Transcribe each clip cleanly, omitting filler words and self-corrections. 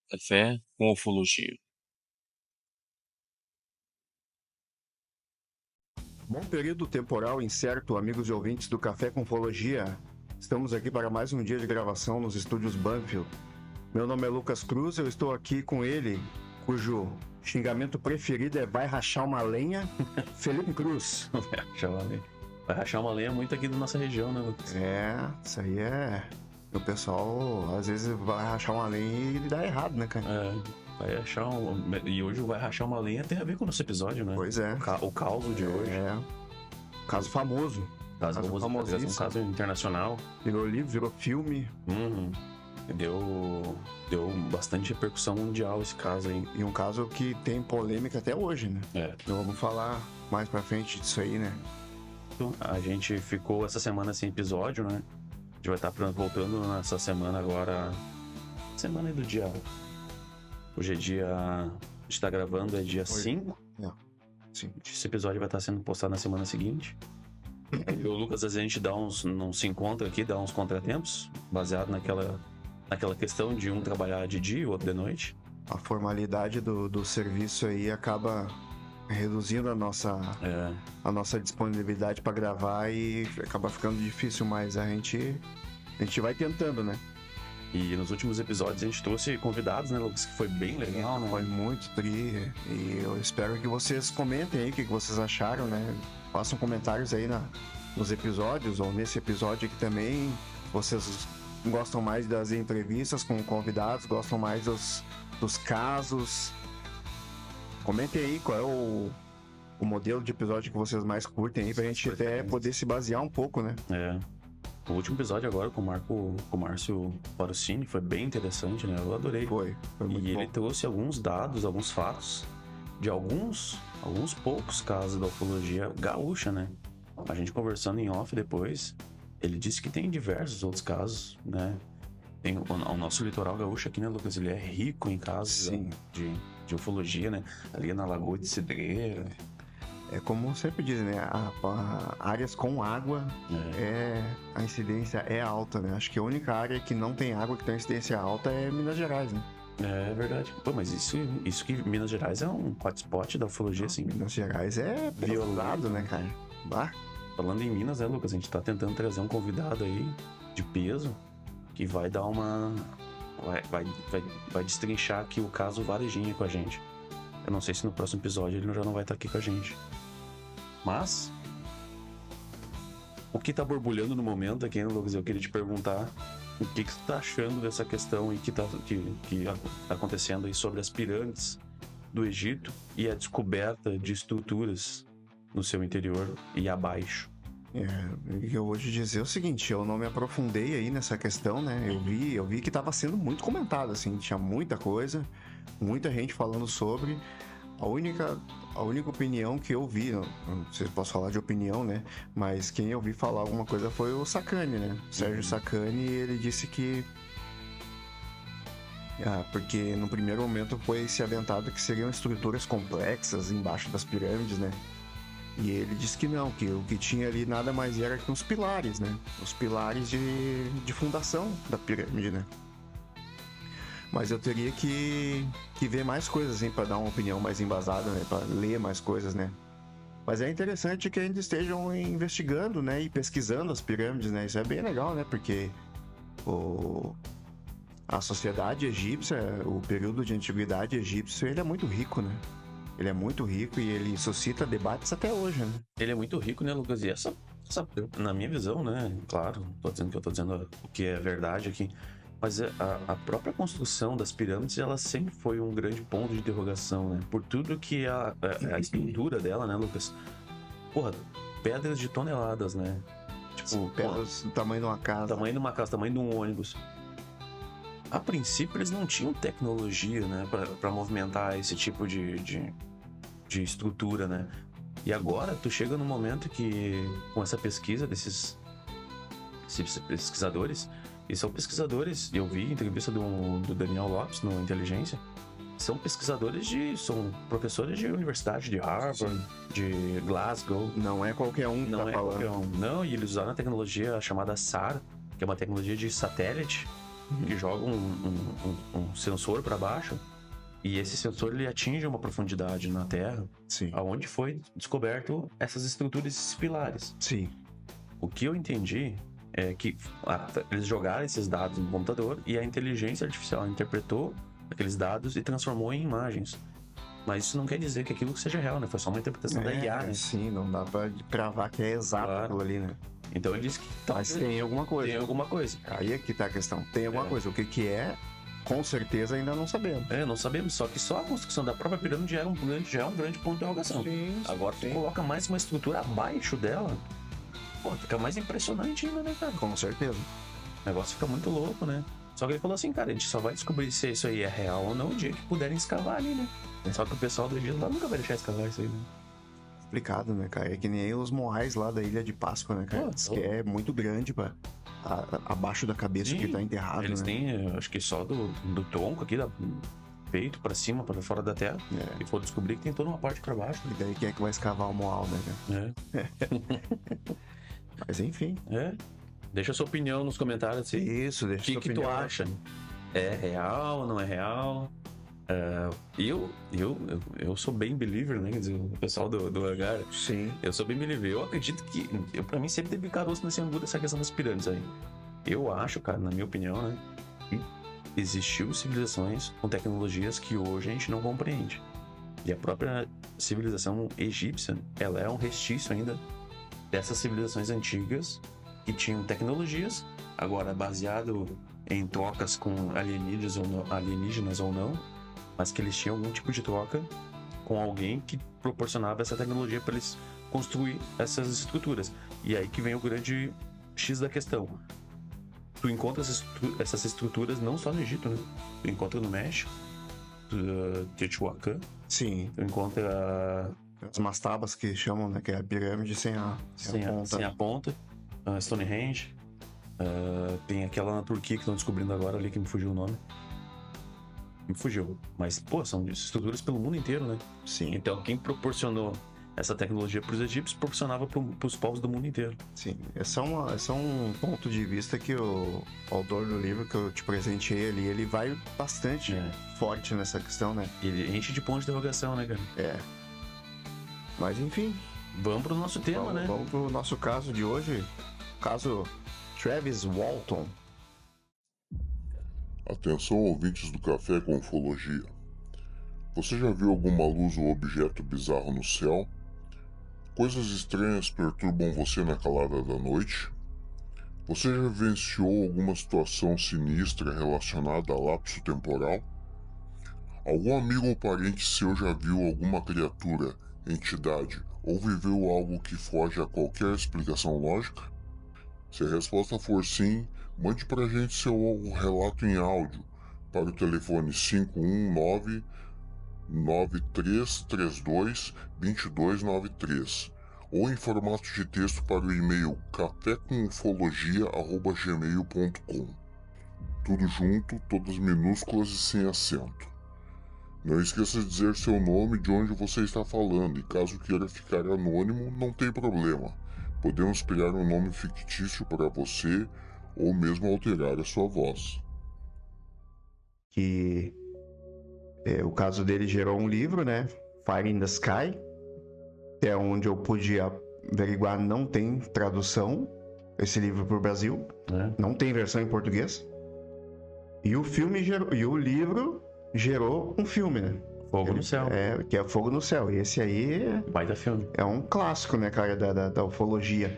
Café com ufologia. Bom período temporal incerto, amigos e ouvintes do Café com Ufologia. Estamos aqui para mais um dia de gravação nos estúdios Banfield. Meu nome é Lucas Cruz, eu estou aqui com ele, cujo xingamento preferido é vai rachar uma lenha, Felipe Cruz. Vai rachar uma lenha. Vai rachar uma lenha muito aqui da nossa região, né, Lucas? Isso aí é... O pessoal, às vezes, vai rachar uma lenha e dá errado, né, cara? Vai rachar E hoje o vai rachar uma lenha tem a ver com o nosso episódio, né? Pois é. O caos de hoje. Caso famoso. Caso famosíssimo. Um caso internacional. Virou livro, virou filme. Deu bastante repercussão mundial esse caso aí. E um caso que tem polêmica até hoje, né? Então vamos falar mais pra frente disso aí, né? A gente ficou essa semana sem episódio, né? A gente vai estar voltando nessa semana agora. Semana aí do dia. Hoje é dia. A gente tá gravando, é dia 5. Sim. Esse episódio vai estar sendo postado na semana seguinte. E o Lucas, às vezes a gente não se encontra aqui, dá uns contratempos, baseado naquela questão de um trabalhar de dia e o outro de noite. A formalidade do serviço aí acaba reduzindo a nossa disponibilidade para gravar e acaba ficando difícil, mas a gente vai tentando, né? E nos últimos episódios a gente trouxe convidados, né, Lucas, que foi bem legal, né? Foi muito tri, e eu espero que vocês comentem aí o que vocês acharam, né? Façam comentários aí nos episódios, ou nesse episódio aqui também. Vocês gostam mais das entrevistas com convidados, gostam mais dos casos. Comentem aí qual é o modelo de episódio que vocês mais curtem aí, pra gente até poder se basear um pouco, né? O último episódio agora com o Márcio Parucini foi bem interessante, né? Eu adorei. Foi muito bom. Ele trouxe alguns dados, alguns fatos de alguns poucos casos da ufologia gaúcha, né? A gente conversando em off depois, ele disse que tem diversos outros casos, né? Tem o nosso litoral gaúcho aqui, né, Lucas? Ele é rico em casos de ufologia, né? Ali na Lagoa de Cidreira. É como sempre dizem, né? Áreas com água, a incidência é alta, né? Acho que a única área que não tem água que tem incidência alta é Minas Gerais, né? É verdade. Pô, mas isso que Minas Gerais é um hotspot da ufologia, assim. Minas Gerais é violado, né, cara? Bah. Falando em Minas, né, Lucas? A gente tá tentando trazer um convidado aí de peso que vai dar uma... Vai destrinchar aqui o caso Varejinha com a gente. Eu não sei se no próximo episódio ele já não vai estar aqui com a gente. Mas o que tá borbulhando no momento aqui, né, Lucas? Eu queria te perguntar o que tu tá achando dessa questão aí que tá acontecendo aí sobre as pirâmides do Egito e a descoberta de estruturas no seu interior e abaixo. Eu vou te dizer o seguinte, eu não me aprofundei aí nessa questão, né? Eu vi que estava sendo muito comentado, assim, tinha muita coisa, muita gente falando sobre. A única opinião que eu vi, não sei se posso falar de opinião, né? Mas quem eu vi falar alguma coisa foi o Sacani, né? Sérgio Sacani, ele disse que... porque no primeiro momento foi se aventado que seriam estruturas complexas embaixo das pirâmides, né? E ele disse que não, que o que tinha ali nada mais era que os pilares, né? Os pilares de fundação da pirâmide, né? Mas eu teria que ver mais coisas, assim, para dar uma opinião mais embasada, né? Para ler mais coisas, né? Mas é interessante que ainda estejam investigando, né? E pesquisando as pirâmides, né? Isso é bem legal, né? Porque a sociedade egípcia, o período de antiguidade egípcio, ele é muito rico, né? Ele é muito rico e ele suscita debates até hoje, né? Ele é muito rico, né, Lucas? E essa na minha visão, né? Claro, tô dizendo que eu tô dizendo o que é verdade aqui. Mas a própria construção das pirâmides, ela sempre foi um grande ponto de interrogação, né? Por tudo que a estrutura dela, né, Lucas? Porra, pedras de toneladas, né? Tipo, pedras do tamanho de uma casa. Tamanho de uma casa, tamanho de um ônibus. A princípio, eles não tinham tecnologia, né? Pra movimentar esse tipo de estrutura, né? E agora, tu chega num momento que, com essa pesquisa desses pesquisadores, e são pesquisadores, eu vi entrevista do Daniel Lopes no Inteligência, são professores de universidade de Harvard, de Glasgow. Não é qualquer um que Qualquer um. Não, e eles usaram a tecnologia chamada SAR, que é uma tecnologia de satélite, que joga um sensor para baixo, e esse sensor ele atinge uma profundidade na Terra, Sim. aonde foi descoberto essas estruturas, esses pilares. Sim. O que eu entendi é que eles jogaram esses dados no computador e a inteligência artificial interpretou aqueles dados e transformou em imagens. Mas isso não quer dizer que aquilo seja real, né? Foi só uma interpretação da IA, né? Sim, não dá pra cravar que é exato Claro. aquilo ali, né? Então ele disse que Mas tem alguma coisa. tem alguma coisa. Aí é que tá a questão. Tem alguma coisa. O que é, com certeza ainda não sabemos. Não sabemos, só que só a construção da própria pirâmide já é um grande ponto de interrogação. Sim, Agora tu coloca mais uma estrutura abaixo dela, pô, fica mais impressionante ainda, né, cara? com certeza. O negócio fica muito louco, né? Só que ele falou assim, cara, a gente só vai descobrir se isso aí é real ou não o dia que puderem escavar ali, né? Só que o pessoal do Egito lá nunca vai deixar escavar isso aí, né? Complicado, né, cara? É que nem os moais lá da Ilha de Páscoa, né, cara? Pô, Diz que é muito grande abaixo da cabeça Sim, que tá enterrado, Eles né? têm, acho que só do tronco aqui, da peito pra cima, pra fora da terra. É. E for descobrir que tem toda uma parte pra baixo. E daí quem é que vai escavar o moal, né, cara? Mas enfim. Deixa a sua opinião nos comentários assim. Isso, O deixa que, sua que tu opinião. acha? É real, não é real? Eu sou bem believer, né? Quer dizer, o pessoal do hangar. Sim. Eu sou bem believer. Eu acredito que. Pra mim sempre teve caroço nesse angu dessa questão das pirâmides aí. Eu acho, cara, na minha opinião, né? Que existiu civilizações com tecnologias que hoje a gente não compreende. E a própria civilização egípcia, ela é um restício ainda dessas civilizações antigas que tinham tecnologias, agora baseado em trocas com alienígenas ou não, mas que eles tinham algum tipo de troca com alguém que proporcionava essa tecnologia para eles construir essas estruturas. E aí que vem o grande X da questão. Tu encontra essas estruturas não só no Egito, né? Tu encontra no México, Teotihuacan, Sim. tu encontra As mastabas que chamam, né? Que é a pirâmide sem a ponta. sem a ponta, Stonehenge, tem aquela na Turquia que estão descobrindo agora ali, que me fugiu o nome. Me fugiu. Mas, pô, são estruturas pelo mundo inteiro, né? Sim, Então, quem proporcionou essa tecnologia para os egípcios, proporcionava para os povos do mundo inteiro. sim. Esse é um ponto de vista que o autor do livro que eu te presenteei ali, ele vai bastante forte nessa questão, né? Ele enche de ponto de interrogação, né, cara? Mas enfim, Vamos pro nosso tema, né? vamos pro nosso caso de hoje. Caso Travis Walton. Atenção, ouvintes do Café com Ufologia. Você já viu alguma luz ou objeto bizarro no céu? Coisas estranhas perturbam você na calada da noite? Você já vivenciou alguma situação sinistra relacionada a lapso temporal? Algum amigo ou parente seu já viu alguma criatura, entidade ou viveu algo que foge a qualquer explicação lógica? Se a resposta for sim, mande pra gente seu relato em áudio para o telefone 519-9332-2293 ou em formato de texto para o e-mail cafécomufologia@gmail.com. Tudo junto, todas minúsculas e sem acento. Não esqueça de dizer seu nome e de onde você está falando, e caso queira ficar anônimo, não tem problema. Podemos criar um nome fictício para você ou mesmo alterar a sua voz. Que o caso dele gerou um livro, né? Fire in the Sky, que é onde eu pude averiguar, não tem tradução esse livro para o Brasil, não tem versão em português. E o livro gerou um filme, né? Fogo no Céu. Que é Fogo no Céu. E esse aí Baita filme. é um clássico, né, cara, da ufologia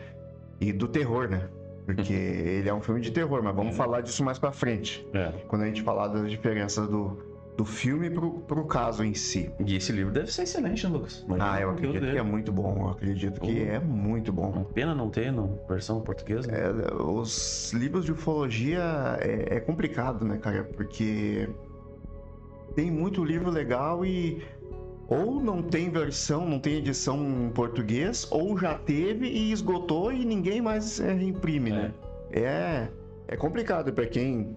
e do terror, né? Porque ele é um filme de terror, mas vamos falar disso mais pra frente. Quando a gente falar das diferenças do filme pro caso em si. E esse livro deve ser excelente, né, Lucas? Imagina Eu o conteúdo acredito que dele. é muito bom. Eu acredito que é muito bom. Pena não ter versão portuguesa. Os livros de ufologia é complicado, né, cara? Porque tem muito livro legal e ou não tem versão, não tem edição em português, ou já teve e esgotou e ninguém mais reimprime, né? É complicado para quem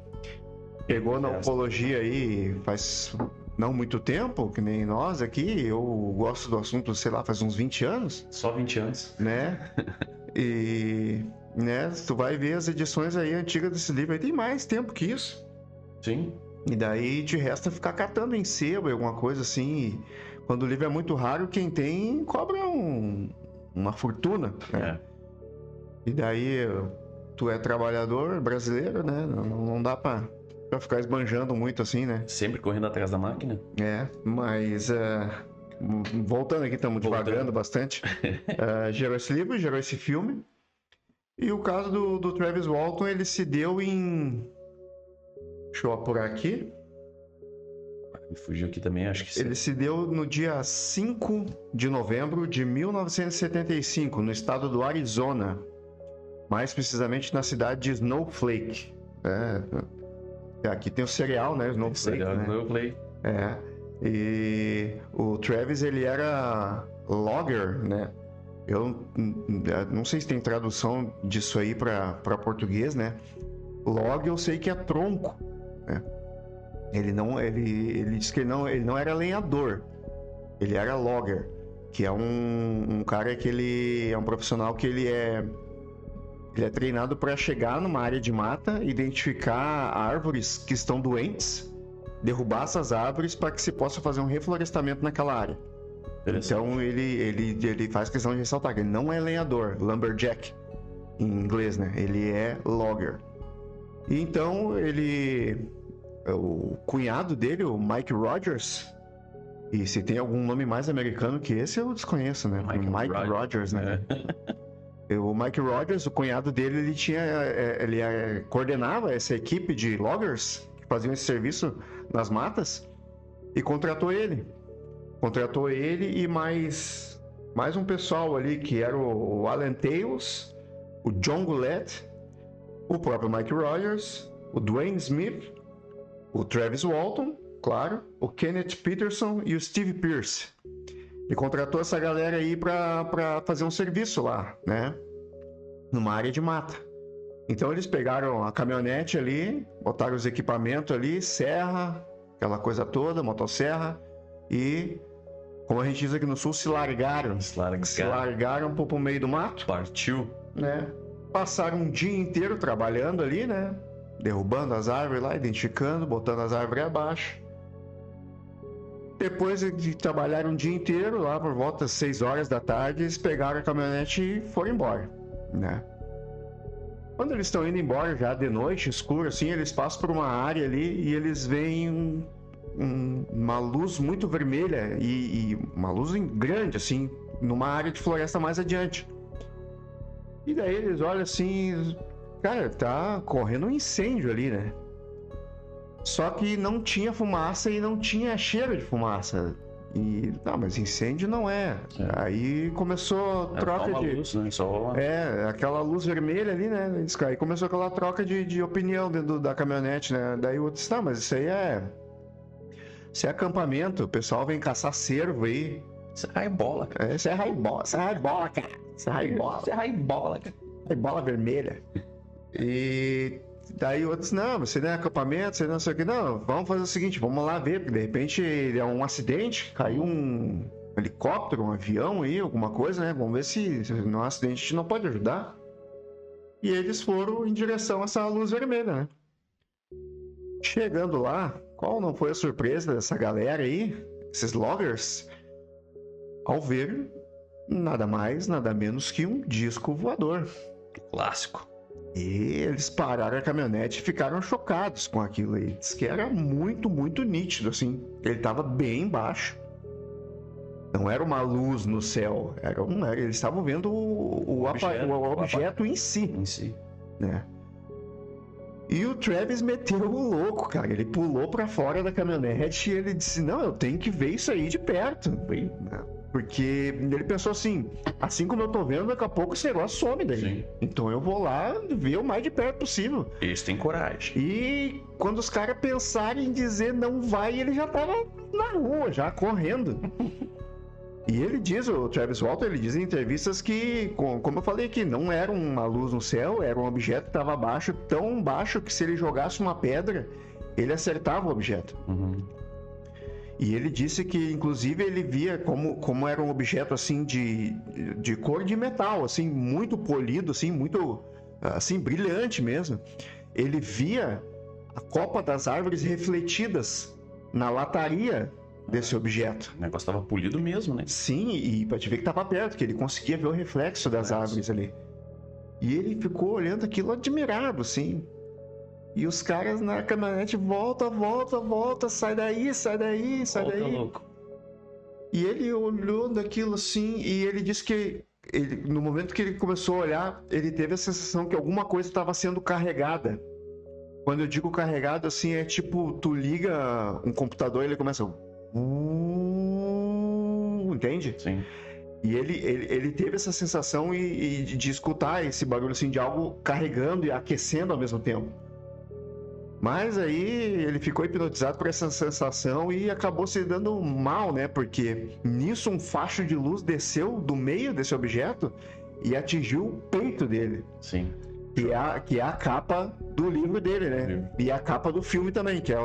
pegou na ufologia aí faz não muito tempo, que nem nós aqui. Eu gosto do assunto, sei lá, faz uns 20 anos. Só 20 anos. Né? E né? Tu vai ver as edições aí antigas desse livro, aí tem mais tempo que isso. Sim. E daí te resta ficar catando em sebo, alguma coisa assim. E quando o livro é muito raro, quem tem cobra uma fortuna, né? E daí tu é trabalhador brasileiro, né? Não dá pra ficar esbanjando muito assim, né? Sempre correndo atrás da máquina. Mas voltando aqui, estamos divagando bastante. Gerou esse livro, gerou esse filme. E o caso do Travis Walton, ele se deu em... Deixa eu apurar aqui. Me fugiu aqui também, acho que sim. Ele se deu no dia 5 de novembro de 1975, no estado do Arizona. Mais precisamente na cidade de Snowflake. Aqui tem o cereal, né? Snowflake. Né? Snowflake. E o Travis, ele era logger, né? Eu não sei se tem tradução disso aí para português, né? Log eu sei que é tronco, né? Ele disse que ele não era lenhador, ele era logger, que é um cara que ele é um profissional que ele é treinado para chegar numa área de mata, identificar árvores que estão doentes, derrubar essas árvores para que se possa fazer um reflorestamento naquela área. Então ele faz questão de ressaltar que ele não é lenhador, lumberjack em inglês, né? Ele é logger. E então o cunhado dele, o Mike Rogers, e se tem algum nome mais americano que esse eu desconheço, né? Mike Rogers, né? O Mike Rogers, o cunhado dele, ele coordenava essa equipe de loggers que faziam esse serviço nas matas e contratou ele. Contratou ele e mais um pessoal ali, que era o Alan Tales, o John Goulet, o próprio Mike Rogers, o Dwayne Smith, o Travis Walton, claro, o Kenneth Peterson e o Steve Pierce. Ele contratou essa galera aí para fazer um serviço lá, né? Numa área de mata. Então eles pegaram a caminhonete ali, botaram os equipamentos ali, serra, aquela coisa toda, motosserra, e, como a gente diz aqui no sul, se largaram pro meio do mato. Partiu. Né? Passaram um dia inteiro trabalhando ali, né? Derrubando as árvores lá, identificando, botando as árvores abaixo. Depois de trabalhar um dia inteiro, lá por volta das 6 horas da tarde, eles pegaram a caminhonete e foram embora, né? Quando eles estão indo embora, já de noite, escuro assim, eles passam por uma área ali e eles veem uma luz muito vermelha e uma luz grande, assim, numa área de floresta mais adiante. E daí eles olham assim, cara, tá correndo um incêndio ali, né? Só que não tinha fumaça e não tinha cheiro de fumaça. E, não, mas incêndio não é. Aí começou troca só uma luz, né? Aquela luz vermelha ali, né? Aí começou aquela troca de opinião dentro da caminhonete, né? Daí o outro disse, mas isso aí isso é acampamento, o pessoal vem caçar cervo aí. Isso é raibola, cara. Isso é raibola, cara. Isso é raibola, cara. Raibola vermelha. E daí outros, não, você não é acampamento, você não sei o que. Não, vamos fazer o seguinte, vamos lá ver, porque de repente é um acidente, caiu um helicóptero, um avião aí, alguma coisa, né? Vamos ver se não é um acidente, a gente não pode ajudar. E eles foram em direção a essa luz vermelha, né? Chegando lá, qual não foi a surpresa dessa galera aí, esses loggers, ao ver nada mais, nada menos que um disco voador. Clássico. E eles pararam a caminhonete e ficaram chocados com aquilo aí. Diz que era muito, muito nítido, assim. Ele estava bem baixo. Não era uma luz no céu. Eles estavam vendo o objeto em si. Né? E o Travis meteu o louco, cara. Ele pulou pra fora da caminhonete e ele disse, não, eu tenho que ver isso aí de perto. Porque ele pensou assim como eu tô vendo, daqui a pouco esse negócio some daí. Sim. Então eu vou lá ver o mais de perto possível. Eles têm coragem. E quando os caras pensarem em dizer não vai, ele já tava na rua, já correndo. E ele diz, o Travis Walton, ele diz em entrevistas que, como eu falei aqui, não era uma luz no céu, era um objeto que estava baixo, tão baixo que se ele jogasse uma pedra, ele acertava o objeto. Uhum. E ele disse que, inclusive, ele via como era um objeto, assim, de cor de metal, assim, muito polido, assim, muito assim, brilhante mesmo. Ele via a copa das árvores refletidas na lataria desse objeto. O negócio tava polido mesmo, né? Sim, e pra te ver que tava perto, que ele conseguia ver o reflexo das árvores ali. E ele ficou olhando aquilo admirado, assim. E os caras na caminhonete, volta, sai daí, sai daí, sai Volta, daí. louco. E ele olhou daquilo assim, e ele disse que no momento que ele começou a olhar, ele teve a sensação que alguma coisa estava sendo carregada. Quando eu digo carregado, assim, é tipo, tu liga um computador e ele começa... Entende? Sim. E ele teve essa sensação de escutar esse barulho assim, de algo carregando e aquecendo ao mesmo tempo. Mas aí ele ficou hipnotizado por essa sensação e acabou se dando mal, né? Porque nisso um facho de luz desceu do meio desse objeto e atingiu o peito dele. Sim. Que é a capa do livro dele, né? E a capa do filme também, que é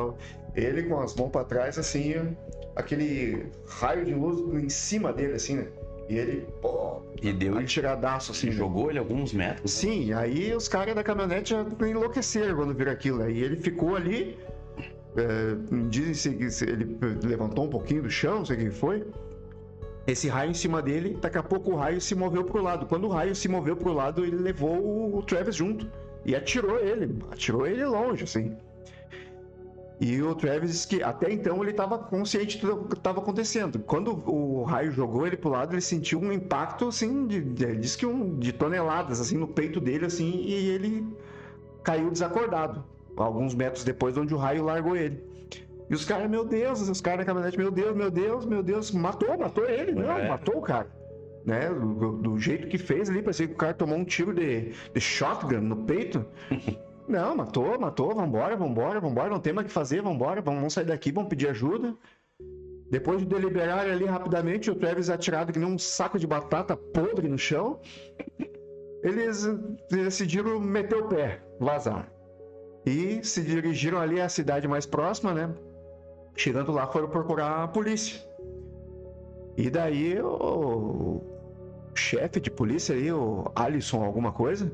ele com as mãos pra trás, assim, aquele raio de luz em cima dele, assim, né? E ele, pô, E deu atiradaço, assim. jogou ele alguns metros. Sim, aí os caras da caminhonete já enlouqueceram quando viram aquilo. Aí ele ficou ali, dizem que ele levantou um pouquinho do chão, não sei o que foi. Esse raio em cima dele, daqui a pouco o raio se moveu pro lado. Quando o raio se moveu pro lado, ele levou o Travis junto. E atirou ele longe, assim. E o Travis disse que até então ele estava consciente do que estava acontecendo. Quando o raio jogou ele pro lado, ele sentiu um impacto, assim, ele disse que de toneladas, assim, no peito dele, assim, e ele caiu desacordado. Alguns metros depois de onde o raio largou ele. E os caras, meu Deus, os caras na caminhonete, meu Deus, matou ele, não, matou o cara. Né? Do jeito que fez ali, parecia que o cara tomou um tiro de shotgun no peito. Não, matou, vambora, não tem mais o que fazer, vambora, vamos sair daqui, vamos pedir ajuda. Depois de deliberarem ali rapidamente, o Travis atirado que nem um saco de batata podre no chão, eles decidiram meter o pé, vazar. E se dirigiram ali à cidade mais próxima, né? Chegando lá, foram procurar a polícia. E daí o chefe de polícia ali, o Alisson alguma coisa,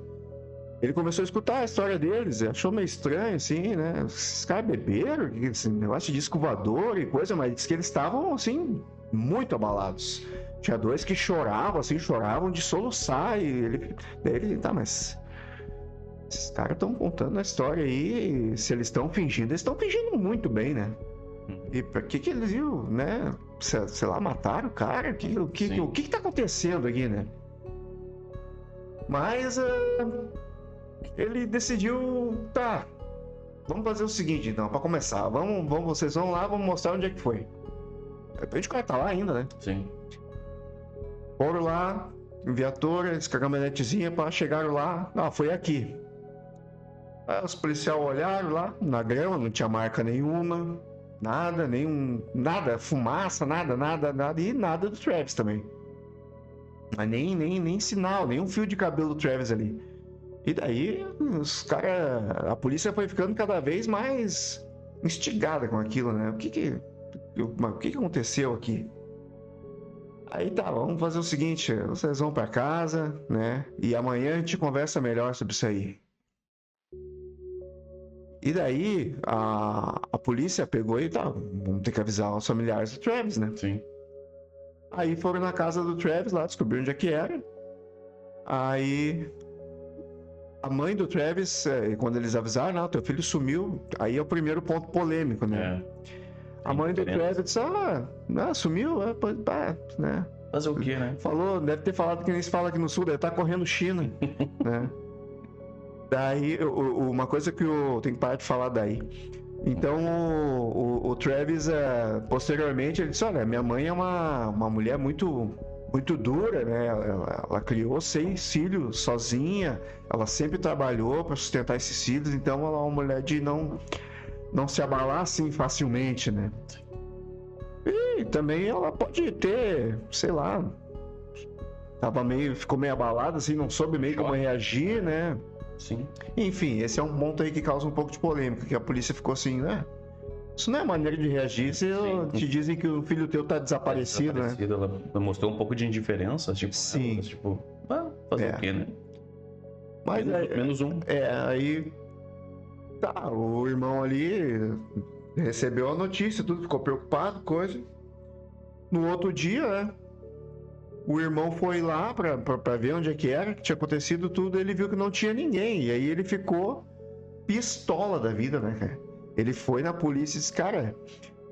ele começou a escutar a história deles, achou meio estranho, assim, né? Esses caras beberam, esse negócio de disco voador e coisa, mas disse que eles estavam, assim, muito abalados. Tinha dois que choravam de soluçar, e ele tá, mas esses caras estão contando a história aí, e se eles estão fingindo, eles estão fingindo muito bem, né? E pra que eles iam, né? Sei lá, mataram o cara? O que tá acontecendo aqui, né? Mas ele decidiu, tá, vamos fazer o seguinte então, pra começar, vocês vão lá, vamos mostrar onde é que foi. De repente o cara tá lá ainda, né? Sim. Foram lá, em viatura, com a caminhonetezinha, chegaram lá, foi aqui. Aí os policiais olharam lá, na grama, não tinha marca nenhuma, nada, fumaça, nada, e nada do Travis também. Mas nem sinal, nem um fio de cabelo do Travis ali. E daí, os caras, a polícia foi ficando cada vez mais instigada com aquilo, né? O que aconteceu aqui? Aí tá, vamos fazer o seguinte, vocês vão pra casa, né? E amanhã a gente conversa melhor sobre isso aí. E daí, a polícia pegou e tá, vamos ter que avisar os familiares do Travis, né? Sim. Aí foram na casa do Travis lá, descobriram onde é que era. Aí a mãe do Travis, quando eles avisaram, não, teu filho sumiu, aí é o primeiro ponto polêmico, né? A mãe do Travis disse, sumiu, né? Fazer o quê, né? Falou, deve ter falado que nem se fala aqui no sul, deve estar correndo China, né? Daí, uma coisa que eu tenho que parar de falar daí. Então, o Travis, posteriormente, ele disse, olha, minha mãe é uma mulher muito dura, né? Ela criou 6 filhos sozinha, ela sempre trabalhou para sustentar esses filhos, então ela é uma mulher de não se abalar assim facilmente, né? E também ela pode ter, sei lá, ficou meio abalada, assim, não soube meio como reagir, né? Sim. Enfim, esse é um ponto aí que causa um pouco de polêmica, que a polícia ficou assim, né? Isso não é maneira de reagir se te dizem que o filho teu tá desaparecido, né? Ela mostrou um pouco de indiferença, tipo, sim. Fazer o quê, né? Mas Menos um. aí tá, o irmão ali recebeu a notícia, tudo, ficou preocupado, coisa. No outro dia, né? O irmão foi lá pra ver onde é que era, que tinha acontecido tudo, ele viu que não tinha ninguém. E aí ele ficou pistola da vida, né, cara? Ele foi na polícia e disse, cara,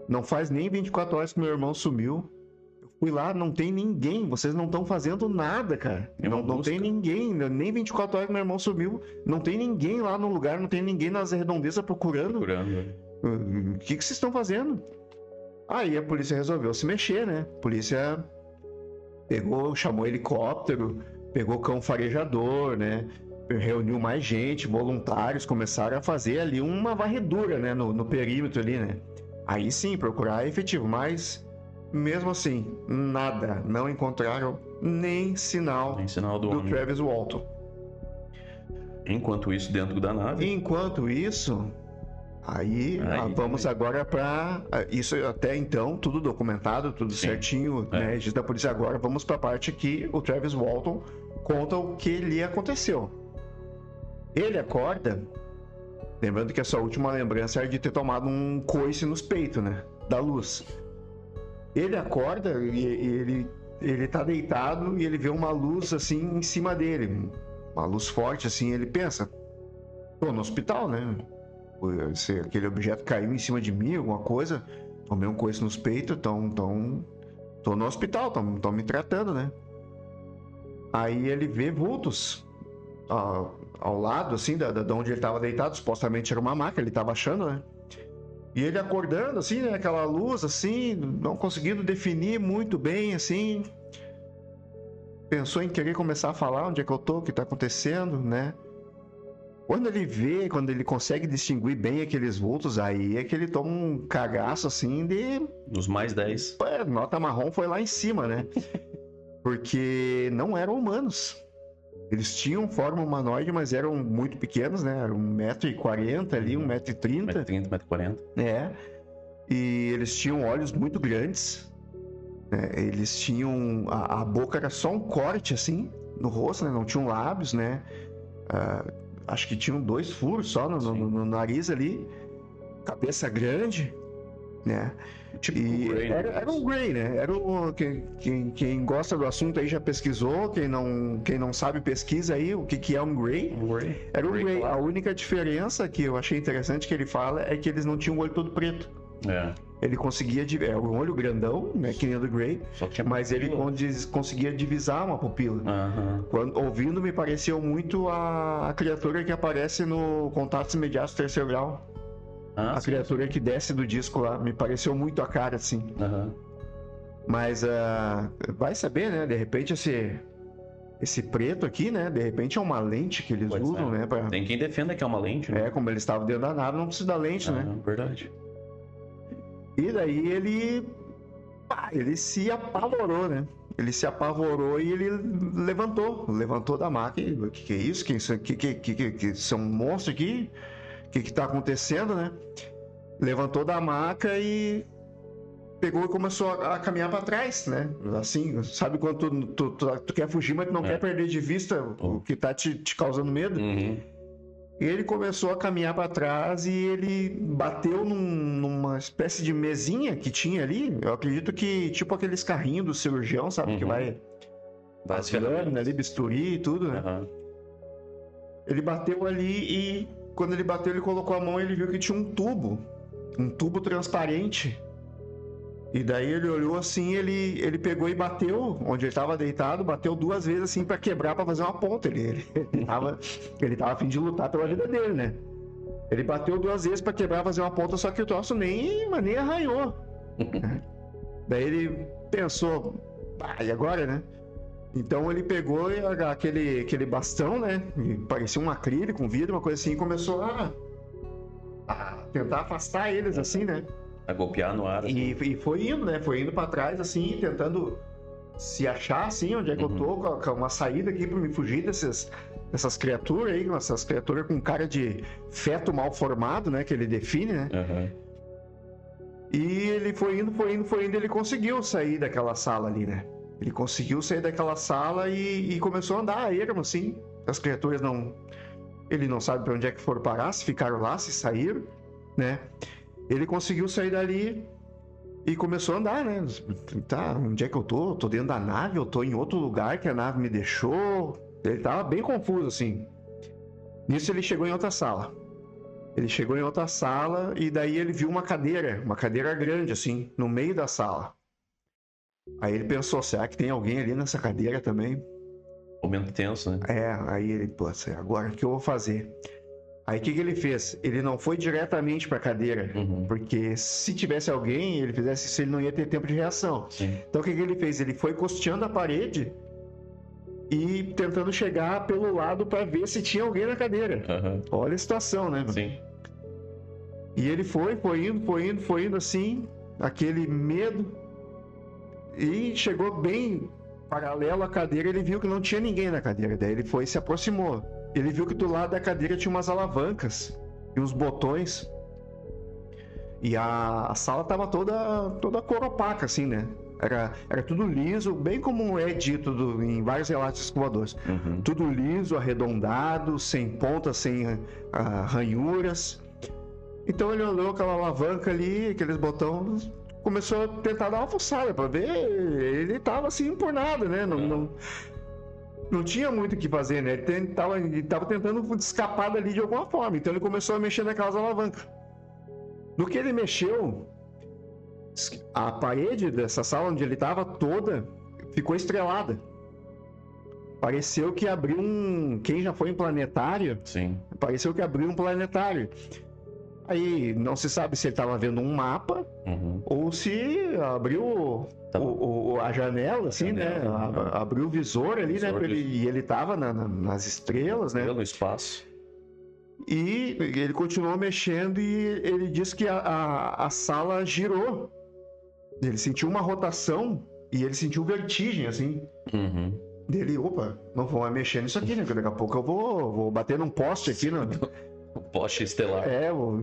não faz nem 24 horas que meu irmão sumiu. Eu fui lá, não tem ninguém, vocês não estão fazendo nada, cara. Não tem ninguém, nem 24 horas que meu irmão sumiu. Não tem ninguém lá no lugar, não tem ninguém nas redondezas procurando. O que vocês estão fazendo? Aí a polícia resolveu se mexer, né? A polícia chamou helicóptero, pegou cão farejador, né? Reuniu mais gente, voluntários, começaram a fazer ali uma varredura, né? No perímetro ali, né? Aí sim, procurar efetivo, mas mesmo assim, nada, não encontraram nem sinal do Travis Walton. Enquanto isso, dentro da nave. Enquanto isso, vamos agora para isso até então, tudo documentado, tudo certinho, né? Registro da polícia. Agora vamos para a parte que o Travis Walton conta o que lhe aconteceu. Ele acorda, lembrando que a sua última lembrança era de ter tomado um coice nos peitos, né? Da luz. Ele acorda e ele tá deitado e ele vê uma luz assim em cima dele, uma luz forte assim. Ele pensa, tô no hospital, né? Se aquele objeto caiu em cima de mim, alguma coisa, tomei um coice nos peitos, tô no hospital, tão me tratando, né? Aí ele vê vultos ao lado, assim, de onde ele estava deitado, supostamente era uma maca, ele estava achando, né? E ele acordando, assim, né? Aquela luz, assim, não conseguindo definir muito bem, assim. Pensou em querer começar a falar onde é que eu tô, o que tá acontecendo, né? Quando ele consegue distinguir bem aqueles vultos, aí é que ele toma um cagaço, assim, Dos mais 10. Nota marrom foi lá em cima, né? Porque não eram humanos. Eles tinham forma humanoide, mas eram muito pequenos, né? Eram 1,40m ali, 1,30m. 1,30m, 1,40m. E eles tinham olhos muito grandes. Né? Eles tinham... A boca era só um corte, assim, no rosto, né? Não tinham lábios, né? Acho que tinham 2 furos só no nariz ali. Cabeça grande, né? Tipo Grey, era um Grey, né? Quem gosta do assunto aí já pesquisou, quem não sabe pesquisa aí o que é um Grey. Era um Grey. A única diferença que eu achei interessante que ele fala é que eles não tinham o olho todo preto. Ele conseguia, um olho grandão, né, que nem o do Grey, mas ele conseguia divisar uma pupila. Ouvindo, me pareceu muito a criatura que aparece no Contatos Imediatos Terceiro Grau. Criatura que desce do disco lá, me pareceu muito a cara, assim. Mas vai saber, né? De repente esse preto aqui, né? De repente é uma lente que eles usam, né? Tem quem defenda que é uma lente, né? Como ele estava dentro da nave, não precisa da lente, né? Verdade. E daí ele se apavorou, né? Ele se apavorou e ele levantou da maca. O que é isso? Que são monstros aqui? O que tá acontecendo, né? Levantou da maca e pegou e começou a caminhar para trás, né? Assim, sabe quando tu quer fugir, mas tu não quer perder de vista o que tá te causando medo? E ele começou a caminhar para trás e ele bateu numa espécie de mesinha que tinha ali. Eu acredito que tipo aqueles carrinhos do cirurgião, sabe? Que vai as lâminas ali, bisturi e tudo, né? Ele bateu ali e quando ele bateu, ele colocou a mão e ele viu que tinha um tubo transparente. E daí ele olhou assim, ele pegou e bateu onde ele estava deitado, bateu 2 vezes assim para quebrar, para fazer uma ponta. Ele tava a fim de lutar pela vida dele, né? Ele bateu 2 vezes para quebrar, fazer uma ponta, só que o troço nem arranhou. Daí ele pensou, e agora, né? Então ele pegou aquele bastão, né? Parecia um acrílico, um vidro, uma coisa assim, e começou a tentar afastar eles, assim, né? A golpear no ar. E foi indo, né? Foi indo pra trás, assim, tentando se achar, assim, onde é que eu tô, com uma saída aqui pra me fugir dessas criaturas aí, essas criaturas com cara de feto mal formado, né? Que ele define, né? E ele foi indo, ele conseguiu sair daquela sala ali, né? Ele conseguiu sair daquela sala e começou a andar a ermo, assim, As criaturas não... Ele não sabe para onde é que foram parar, se ficaram lá, se saíram, né? Ele conseguiu sair dali e começou a andar, né? Tá, onde é que eu tô? Tô dentro da nave? Eu tô em outro lugar que a nave me deixou? Ele tava bem confuso, assim. Nisso ele chegou em outra sala. Ele chegou em outra sala e daí ele viu uma cadeira grande, assim, no meio da sala. Aí ele pensou, será que tem alguém ali nessa cadeira também? Momento tenso, né? Aí ele, pô, agora o que eu vou fazer? Aí o que ele fez? Ele não foi diretamente pra cadeira, porque se tivesse alguém, ele fizesse isso, ele não ia ter tempo de reação. Sim. Então o que ele fez? Ele foi costeando a parede e tentando chegar pelo lado pra ver se tinha alguém na cadeira. Olha a situação, né? Sim. E ele foi indo assim, aquele medo, e chegou bem paralelo à cadeira. Ele viu que não tinha ninguém na cadeira, daí ele foi e se aproximou. Ele viu que do lado da cadeira tinha umas alavancas e uns botões, e a sala tava toda cor opaca, assim, né? Era tudo liso, bem como é dito em vários relatos voadores. Tudo liso, arredondado, sem pontas, sem ranhuras. Então ele olhou aquela alavanca ali, aqueles botões, começou a tentar dar uma fuçada pra ver. Ele tava assim por nada, né? Não tinha muito o que fazer, né? Ele tava tentando escapar dali de alguma forma. Então ele começou a mexer naquelas alavancas. No que ele mexeu, a parede dessa sala onde ele tava toda ficou estrelada. Pareceu que abriu Quem já foi em planetário? Sim. Pareceu que abriu um planetário. Aí não se sabe se ele estava vendo um mapa ou se abriu a janela, assim, né? Abriu o visor ali, né? E ele estava nas estrelas, né? Pelo espaço. E ele continuou mexendo e ele disse que a sala girou. Ele sentiu uma rotação e ele sentiu vertigem, assim. Dele, opa, não vou mais mexer nisso aqui, né? Daqui a pouco eu vou bater num poste aqui, né? O poste estelar. Vou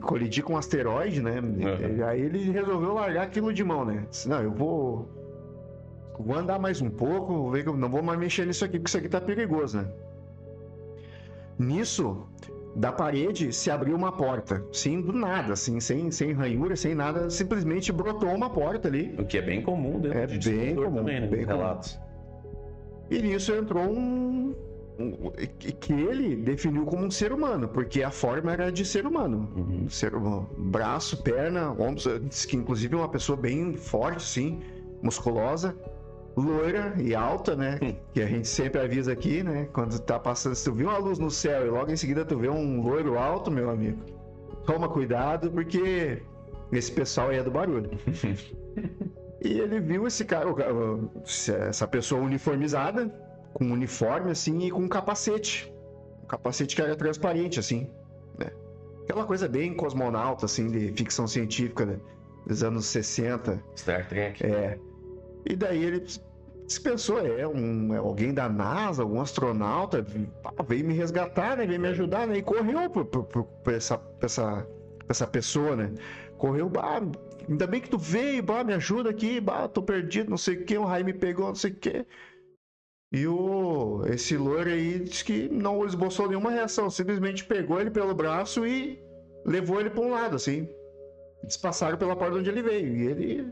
colidir com um asteroide, né? Aí ele resolveu largar aquilo de mão, né? Disse, não, eu vou andar mais um pouco, vou ver que eu não vou mais mexer nisso aqui, porque isso aqui tá perigoso, né? Nisso, da parede se abriu uma porta, sim, do nada, assim, sem ranhura, sem nada, simplesmente brotou uma porta ali. O que é bem comum dentro de bem comum, também, né? bem Relatos. E nisso entrou que ele definiu como um ser humano, porque a forma era de ser humano. Braço, perna, ombros, diz que inclusive uma pessoa bem forte, sim, musculosa, loira e alta, né? Que a gente sempre avisa aqui, né? Quando tá passando, se tu viu uma luz no céu e logo em seguida tu vê um loiro alto, meu amigo, toma cuidado, porque esse pessoal aí é do barulho. E ele viu esse cara, essa pessoa uniformizada, com um uniforme, assim, e com um capacete. Um capacete que era transparente, assim, né? Aquela coisa bem cosmonauta, assim, de ficção científica, né? Dos anos 60. Star Trek. E daí ele se pensou, alguém da NASA, algum astronauta, veio me resgatar, né? Veio me ajudar, né? E correu pra essa pessoa, né? Correu, ainda bem que tu veio, me ajuda aqui, tô perdido, não sei o que, o raio me pegou, não sei o que. E esse loiro aí disse que não esboçou nenhuma reação, simplesmente pegou ele pelo braço e levou ele para um lado, assim. Eles passaram pela porta onde ele veio, e ele...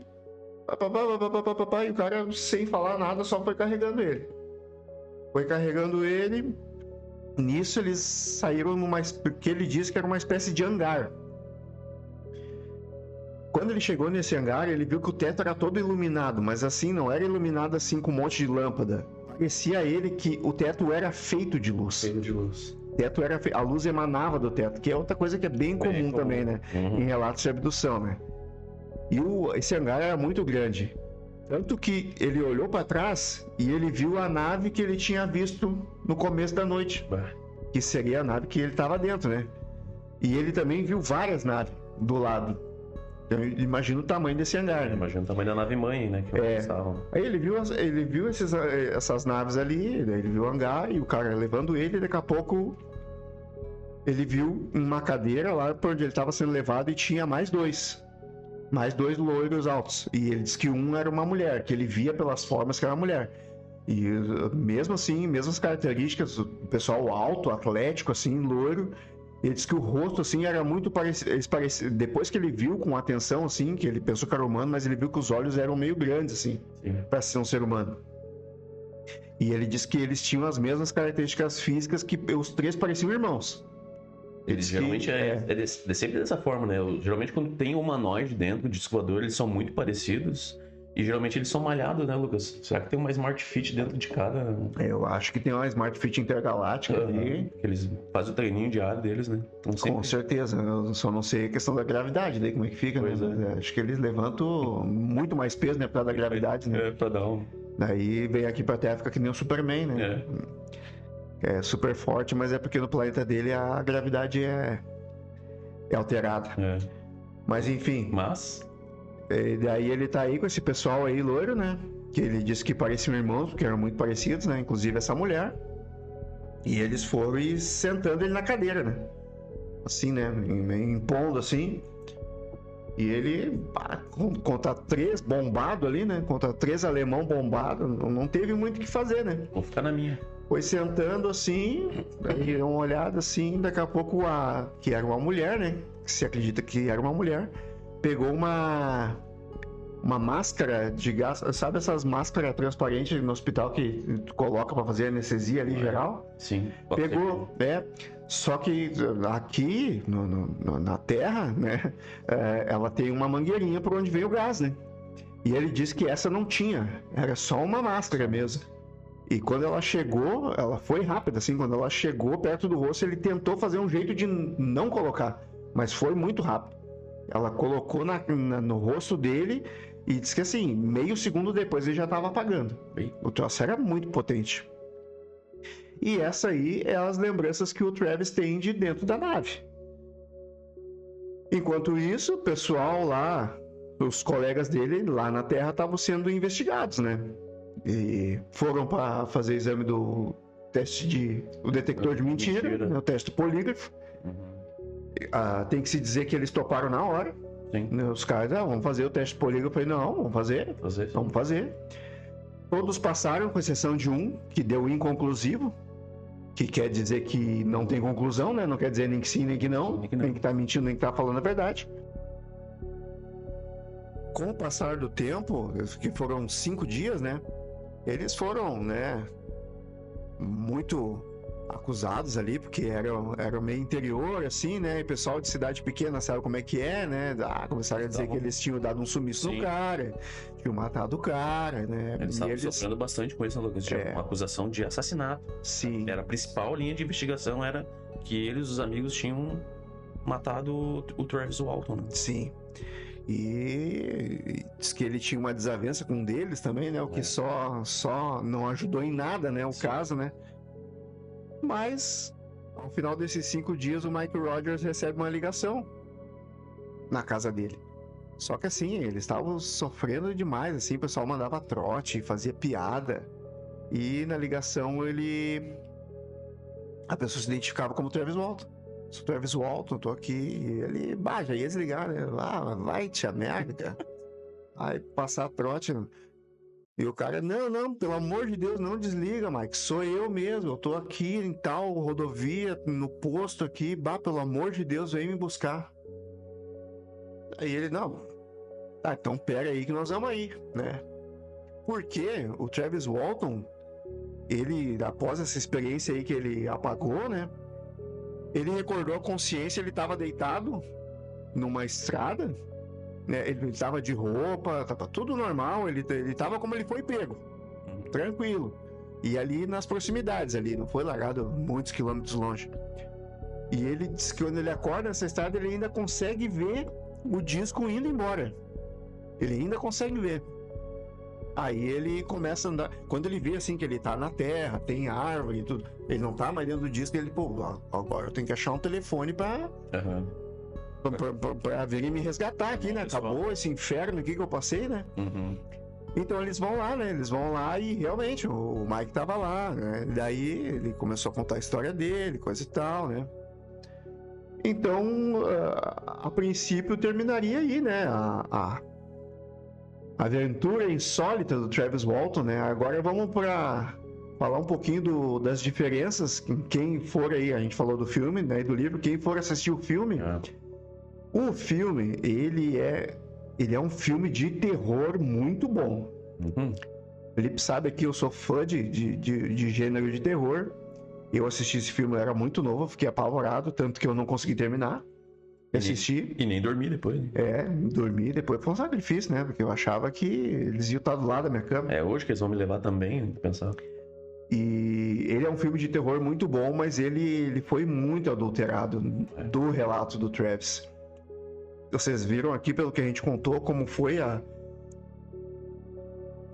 E o cara, sem falar nada, só foi carregando ele. Nisso eles saíram porque ele disse que era uma espécie de hangar. Quando ele chegou nesse hangar, ele viu que o teto era todo iluminado, mas assim, não era iluminado assim com um monte de lâmpada. Parecia a ele que o teto era feito de luz. A luz emanava do teto, que é outra coisa que é bem comum também, né? Em relatos de abdução, né? E esse hangar era muito grande. Tanto que ele olhou para trás e ele viu a nave que ele tinha visto no começo da noite. Que seria a nave que ele estava dentro, né? E ele também viu várias naves do lado. Eu imagino o tamanho desse hangar, né? Imagina o tamanho da nave mãe, né? Que Aí ele viu essas naves ali, daí ele viu o hangar e o cara levando ele, e daqui a pouco ele viu uma cadeira lá por onde ele estava sendo levado e tinha mais dois loiros altos. E ele disse que um era uma mulher, que ele via pelas formas que era uma mulher. E mesmo assim, mesmas características, o pessoal alto, atlético, assim, loiro. Ele disse que o rosto, assim, era muito parecido. Depois que ele viu com atenção, assim, que ele pensou que era humano, mas ele viu que os olhos eram meio grandes, assim, para ser um ser humano. E ele disse que eles tinham as mesmas características físicas, que os três pareciam irmãos. Eles geralmente é sempre dessa forma, né? Geralmente quando tem humanoide dentro de escoador, eles são muito parecidos. E geralmente eles são malhados, né, Lucas? Será que tem uma Smart Fit dentro de cada... Eu acho que tem uma Smart Fit intergaláctica ali. Eles fazem o treininho diário deles, né? Então, sempre... Com certeza. Eu só não sei a questão da gravidade, daí como é que fica, né? Acho que eles levantam muito mais peso, né? Por causa da gravidade, né? Pra dar um... Daí vem aqui pra Terra, fica que nem o Superman, né? É super forte, mas é porque no planeta dele a gravidade é alterada. Mas enfim. E daí ele tá aí com esse pessoal aí loiro, né? Que ele disse que pareciam irmãos, porque eram muito parecidos, né? Inclusive essa mulher. E eles foram e sentando ele na cadeira, né? Assim, né? Impondo assim. E ele, contra 3 bombado ali, né? Contra 3 alemão bombado, não teve muito o que fazer, né? Vou ficar na minha. Foi sentando assim, aí uma olhada assim, daqui a pouco que era uma mulher, né? Que se acredita que era uma mulher, pegou uma máscara de gás, sabe essas máscaras transparentes no hospital que tu coloca pra fazer anestesia ali geral? Sim. Pegou, só que aqui na Terra, né, ela tem uma mangueirinha por onde vem o gás, né? E ele disse que essa não tinha, era só uma máscara mesmo. E quando ela chegou, ela foi rápida, assim, quando ela chegou perto do rosto, ele tentou fazer um jeito de não colocar, mas foi muito rápido. Ela colocou no rosto dele e disse que assim, meio segundo depois ele já estava apagando. O troço era muito potente. E essa aí é as lembranças que o Travis tem de dentro da nave. Enquanto isso, o pessoal lá, os colegas dele lá na Terra estavam sendo investigados, né? E foram para fazer exame do teste o detector de mentira. Né? O teste do polígrafo. Tem que se dizer que eles toparam na hora. Sim. Os caras, vamos fazer o teste do polígrafo. Eu falei, não, vamos fazer. Vamos fazer. Todos passaram, com exceção de um, que deu inconclusivo, que quer dizer que não tem conclusão, né? Não quer dizer nem que sim, nem que não. Nem que tá mentindo, nem que tá falando a verdade. Com o passar do tempo, que foram 5 dias, né? Eles foram, né, muito acusados ali, porque era meio interior, assim, né? E pessoal de cidade pequena sabe como é que é, né? Começaram a dizer que eles tinham dado um sumiço no cara, tinham matado o cara, né? Eles estavam sofrendo bastante com isso, Lucas. Tinha uma acusação de assassinato. Sim. Era a principal linha de investigação, era que eles, os amigos, tinham matado o Travis Walton, né? Sim. E diz que ele tinha uma desavença com um deles também, né? O que só não ajudou em nada, né? O caso, né? Mas, ao final desses 5 dias, o Mike Rogers recebe uma ligação na casa dele. Só que assim, eles estavam sofrendo demais, assim, o pessoal mandava trote, fazia piada. E na ligação a pessoa se identificava como Travis Walton. Sou Travis Walton, tô aqui. E ele, já ia desligar, né? Vai te a merda. Aí passar a trote. E o cara, não, pelo amor de Deus, não desliga, Mike. Sou eu mesmo, eu tô aqui em tal rodovia, no posto aqui. Pelo amor de Deus, vem me buscar. Aí ele, não. Então pega aí que nós vamos aí, né? Porque o Travis Walton, ele, após essa experiência aí que ele apagou, né? Ele recordou a consciência, ele estava deitado numa estrada, né? Ele estava de roupa, estava tudo normal, ele estava como ele foi pego, tranquilo. E ali nas proximidades, ali, não foi largado muitos quilômetros longe. E ele disse que quando ele acorda nessa estrada, ele ainda consegue ver o disco indo embora. Ele ainda consegue ver. Aí ele começa a andar. Quando ele vê assim que ele tá na terra, tem árvore e tudo, ele não tá mais dentro do disco, ele, agora eu tenho que achar um telefone pra vir me resgatar aqui, né? Acabou esse inferno aqui que eu passei, né? Então eles vão lá, né? Eles vão lá e realmente o Mike tava lá, né? Daí ele começou a contar a história dele, coisa e tal, né? Então, a princípio terminaria aí, né? Aventura Insólita do Travis Walton, né? Agora vamos para falar um pouquinho das diferenças. Quem for aí, a gente falou do filme, né, e do livro, quem for assistir o filme, o filme, ele é um filme de terror muito bom. Felipe sabe que eu sou fã de gênero de terror. Eu assisti esse filme, eu era muito novo, eu fiquei apavorado, tanto que eu não consegui terminar. Assisti. E nem dormi depois. Né? Dormi depois. Foi um sacrifício, né? Porque eu achava que eles iam estar do lado da minha cama. É hoje que eles vão me levar também, pensar. E ele é um filme de terror muito bom, mas ele foi muito adulterado do relato do Travis. Vocês viram aqui, pelo que a gente contou, como foi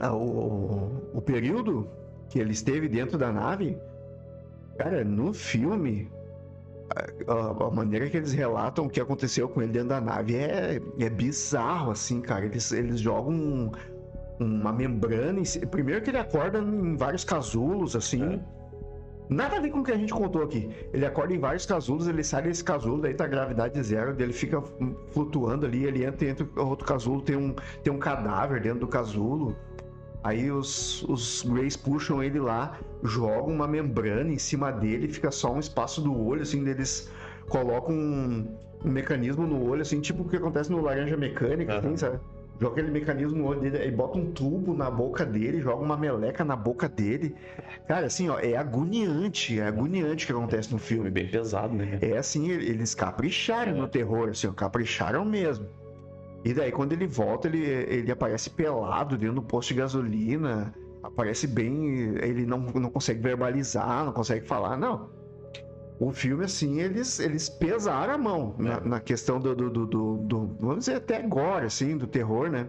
o período que ele esteve dentro da nave. Cara, no filme, a maneira que eles relatam o que aconteceu com ele dentro da nave é bizarro, assim, cara. Eles jogam uma membrana em si. Primeiro que ele acorda em vários casulos, assim. Nada a ver com o que a gente contou aqui. Ele acorda em vários casulos, ele sai desse casulo, daí tá a gravidade zero, ele fica flutuando ali, ele entra outro casulo, tem um cadáver dentro do casulo. Aí os Greys puxam ele lá, jogam uma membrana em cima dele, fica só um espaço do olho, assim, eles colocam um mecanismo no olho, assim, tipo o que acontece no Laranja Mecânica, assim, sabe? Joga aquele mecanismo no olho dele, aí bota um tubo na boca dele, joga uma meleca na boca dele. Cara, assim, ó, é agoniante o que acontece no filme. Bem pesado, né? É assim, eles capricharam no terror, assim, ó, capricharam mesmo. E daí, quando ele volta, ele aparece pelado dentro do posto de gasolina, aparece bem, ele não consegue verbalizar, não consegue falar, não. O filme, assim, eles pesaram a mão na questão do, vamos dizer, até agora, assim, do terror, né?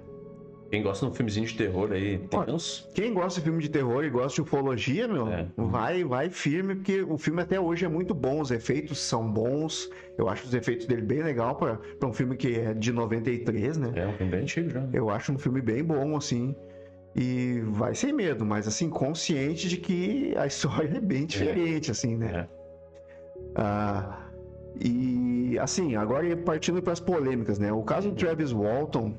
Quem gosta de um filmezinho de terror aí, tem uns... Quem gosta de filme de terror e gosta de ufologia, meu, vai firme, porque o filme até hoje é muito bom, os efeitos são bons, eu acho os efeitos dele bem legal para um filme que é de 93, né? É um filme bem antigo já. Eu acho um filme bem bom, assim, e vai sem medo, mas, assim, consciente de que a história é bem diferente, assim, né? E, assim, agora partindo para as polêmicas, né? O caso do Travis Walton,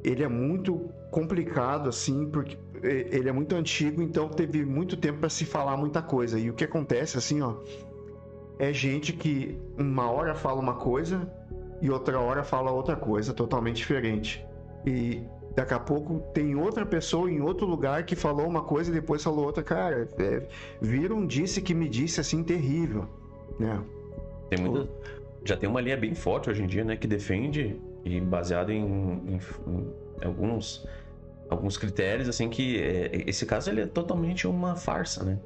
ele é muito complicado, assim, porque ele é muito antigo, então teve muito tempo para se falar muita coisa. E o que acontece, assim, ó, é gente que uma hora fala uma coisa e outra hora fala outra coisa totalmente diferente. E daqui a pouco tem outra pessoa em outro lugar que falou uma coisa e depois falou outra. Cara, vira um disse que me disse, assim, terrível, né? Já tem uma linha bem forte hoje em dia, né, que defende, e baseado em alguns critérios, assim, que esse caso ele é totalmente uma farsa, né?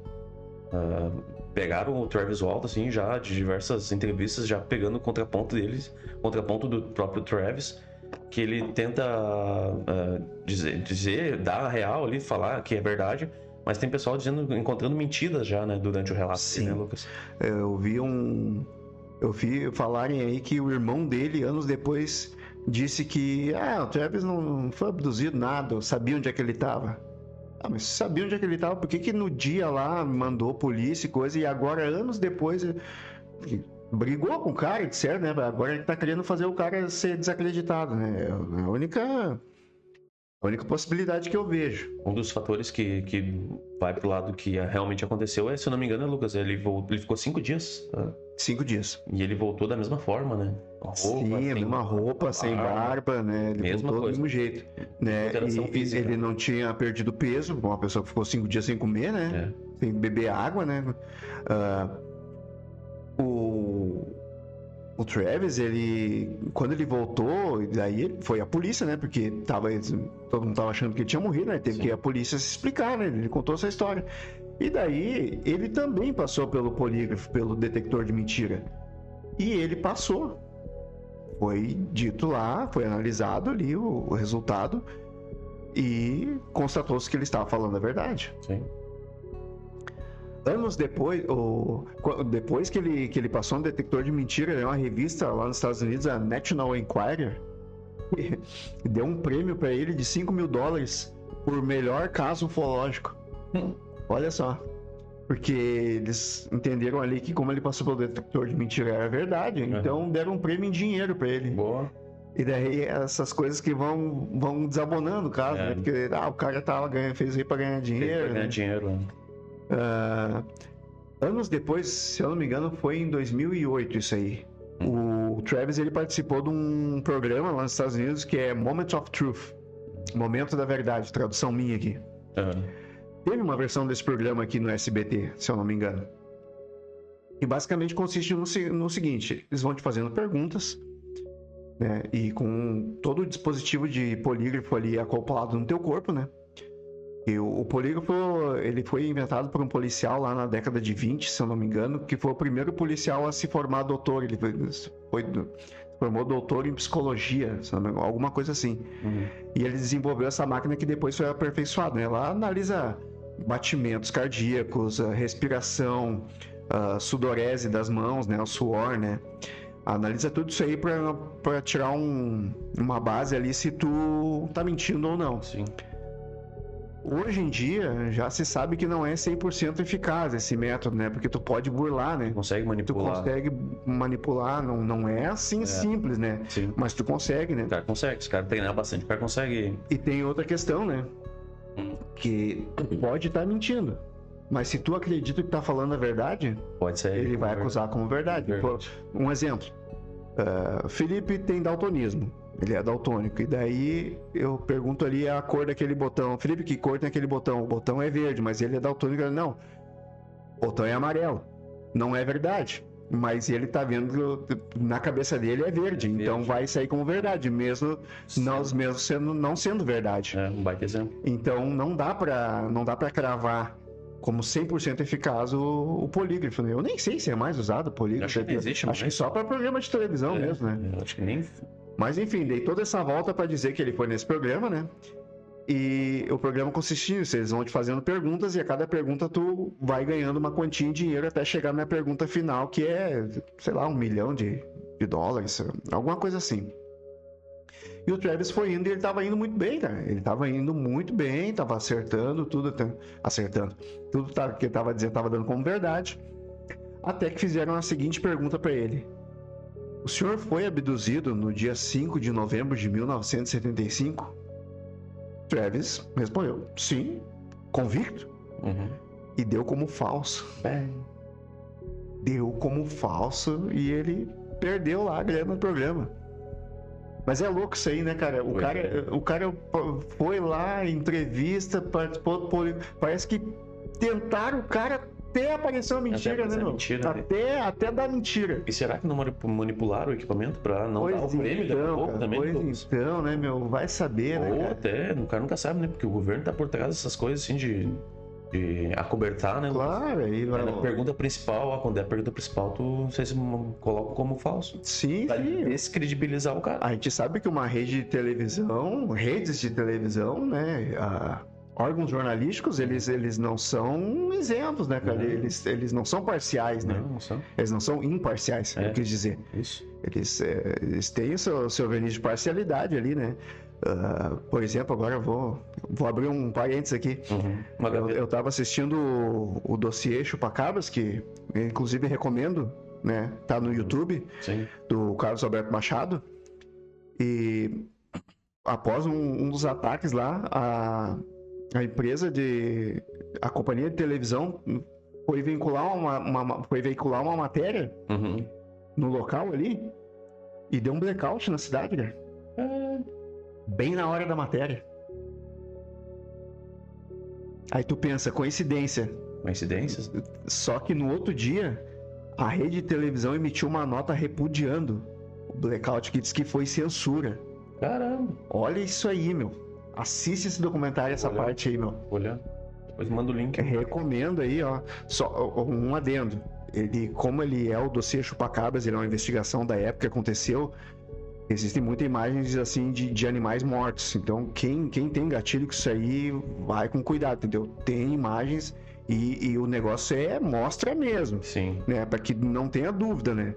Pegaram o Travis Walton, assim, já de diversas entrevistas, já pegando o contraponto do próprio Travis, que ele tenta dizer, dar a real ali, falar que é verdade, mas tem pessoal encontrando mentiras já, né, durante o relato. Sim. Né, Lucas? Eu vi falarem aí que o irmão dele, anos depois, disse que o Travis não foi abduzido, nada, eu sabia onde é que ele estava. Mas você sabia onde é que ele estava? Por que no dia lá mandou polícia e coisa, e agora, anos depois, brigou com o cara, etc, né? Agora ele tá querendo fazer o cara ser desacreditado, né? É a única possibilidade que eu vejo. Um dos fatores que vai pro lado que realmente aconteceu se eu não me engano, Lucas, ele ficou 5 dias. 5 dias. E ele voltou da mesma forma, né? Sim, a mesma roupa, sem barba, né? Ele mesma voltou coisa. do mesmo jeito. Né? E ele não tinha perdido peso, uma pessoa que ficou 5 dias sem comer, né? Sem beber água, né? O Travis, quando ele voltou, daí foi a polícia, né? Porque todo mundo tava achando que ele tinha morrido, né? Teve que ir a polícia se explicar, né? Ele contou essa história. E daí, ele também passou pelo polígrafo, pelo detector de mentira. E ele passou. Foi dito lá, foi analisado ali o resultado e constatou-se que ele estava falando a verdade. Sim. Anos depois, depois que ele passou no detector de mentira, uma revista lá nos Estados Unidos, a National Enquirer, deu um prêmio para ele de $5.000 por melhor caso ufológico. Olha só. Porque eles entenderam ali que como ele passou pelo detector de mentira era verdade, então deram um prêmio em dinheiro para ele. Boa. E daí essas coisas que vão desabonando o caso, né? Porque o cara fez isso aí pra ganhar dinheiro. Pra ganhar dinheiro, né? Anos depois, se eu não me engano, foi em 2008 isso aí. O Travis, ele participou de um programa lá nos Estados Unidos que é Moment of Truth. Momento da Verdade, tradução minha aqui. Teve uma versão desse programa aqui no SBT, se eu não me engano. E basicamente consiste no seguinte: eles vão te fazendo perguntas, né? E com todo o dispositivo de polígrafo ali acoplado no teu corpo, né? E o polígrafo, ele foi inventado por um policial lá na década de 20, se eu não me engano, que foi o primeiro policial a se formar doutor. Ele formou doutor em psicologia, alguma coisa assim. E ele desenvolveu essa máquina que depois foi aperfeiçoada, né? Ela analisa batimentos cardíacos, a respiração, a sudorese das mãos, né? O suor, né? Analisa tudo isso aí para tirar uma base ali se tu tá mentindo ou não. Sim. Hoje em dia, já se sabe que não é 100% eficaz esse método, né? Porque tu pode burlar, né? Consegue manipular. Tu consegue manipular, não é assim simples, né? Sim. Mas tu consegue, né? O cara consegue, se o cara treinar bastante, o cara consegue. E tem outra questão, né? Que tu pode estar mentindo. Mas se tu acredita que tá falando a verdade, pode ser. Ele vai acusar como verdade. Um exemplo. Felipe tem daltonismo. Ele é daltônico. E daí eu pergunto ali a cor daquele botão. Felipe, que cor tem aquele botão? O botão é verde, mas ele é daltônico. Não. O botão é amarelo. Não é verdade. Mas ele tá vendo que na cabeça dele é verde. Então vai sair como verdade, mesmo não sendo verdade. É um baita exemplo. Então não dá pra cravar como 100% eficaz o polígrafo, né? Eu nem sei se é mais usado o polígrafo. Acho que não existe mais. Acho que só para programa de televisão mesmo, né? Acho que nem... Mas enfim, dei toda essa volta para dizer que ele foi nesse programa, né? E o programa consiste nisso, eles vão te fazendo perguntas e a cada pergunta tu vai ganhando uma quantia em dinheiro até chegar na pergunta final, que é, sei lá, $1 milhão de dólares, alguma coisa assim. E o Travis foi indo e ele tava indo muito bem, cara. Ele tava indo muito bem, tava acertando tudo. Tudo que ele tava dizendo tava dando como verdade. Até que fizeram a seguinte pergunta para ele: o senhor foi abduzido no dia 5 de novembro de 1975? Travis respondeu: sim, convicto. E deu como falso. Deu como falso e ele perdeu lá a grana no programa. Mas é louco isso aí, né, cara? O cara foi lá, entrevista, participou, parece que tentaram o cara até aparecer uma mentira, né, meu? Até dar mentira. E será que não manipularam o equipamento pra não dar o prêmio daqui a pouco também? Pois então, né, meu? Vai saber, né, cara? Ou até, o cara nunca sabe, né? Porque o governo tá por trás dessas coisas, assim, de acobertar, né? Claro, aí vai... Na pergunta principal, quando é a pergunta principal, tu não sei se coloca como falso. Sim, pra sim. descredibilizar o cara. A gente sabe que uma redes de televisão, né? Órgãos jornalísticos, eles não são isentos, né, cara? Eles não são parciais, né? Não são. Eles não são imparciais, eu quis dizer. Isso. Eles têm o seu verniz de parcialidade ali, né? Por exemplo, agora eu vou abrir um parênteses aqui. Eu tava assistindo o dossiê Chupacabras, que eu, inclusive, recomendo, né? Tá no YouTube, sim, do Carlos Alberto Machado. E após um dos ataques lá, a empresa a companhia de televisão foi veicular uma matéria no local ali e deu um blackout na cidade, cara. Bem na hora da matéria. Aí tu pensa, coincidência. Coincidências? Só que no outro dia, a rede de televisão emitiu uma nota repudiando o blackout, que diz que foi censura. Caramba. Olha isso aí, meu. Assiste esse documentário, essa parte aí, meu. Olha. Depois manda o link. Recomendo aí, ó. Só um adendo. Como ele é o dossiê Chupacabras, ele é uma investigação da época que aconteceu. Existem muitas imagens assim de animais mortos. Então, quem tem gatilho com isso aí, vai com cuidado, entendeu? Tem imagens e o negócio mostra mesmo. Sim. Né? Para que não tenha dúvida, né?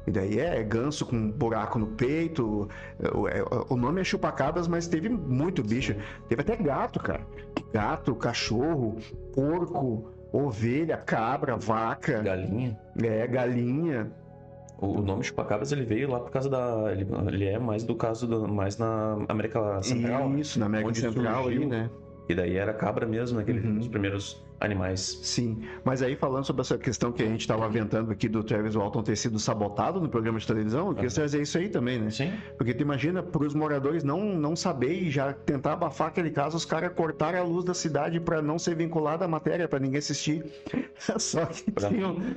E daí é ganso com buraco no peito. O nome é Chupacabras, mas teve muito bicho. Teve até gato, cara. Gato, cachorro, porco, ovelha, cabra, vaca. Galinha. Galinha. O nome Chupacabras, ele veio lá por causa da... Ele é mais do caso mais na América Central. Isso, na América onde Central surgiu, aí, né? E daí era cabra mesmo, os primeiros animais. Sim, mas aí falando sobre essa questão que a gente estava aventando aqui do Travis Walton ter sido sabotado no programa de televisão, eu queria trazer isso aí também, né? Sim. Porque tu imagina, para os moradores não saber e já tentar abafar aquele caso, os caras cortaram a luz da cidade para não ser vinculada à matéria, para ninguém assistir.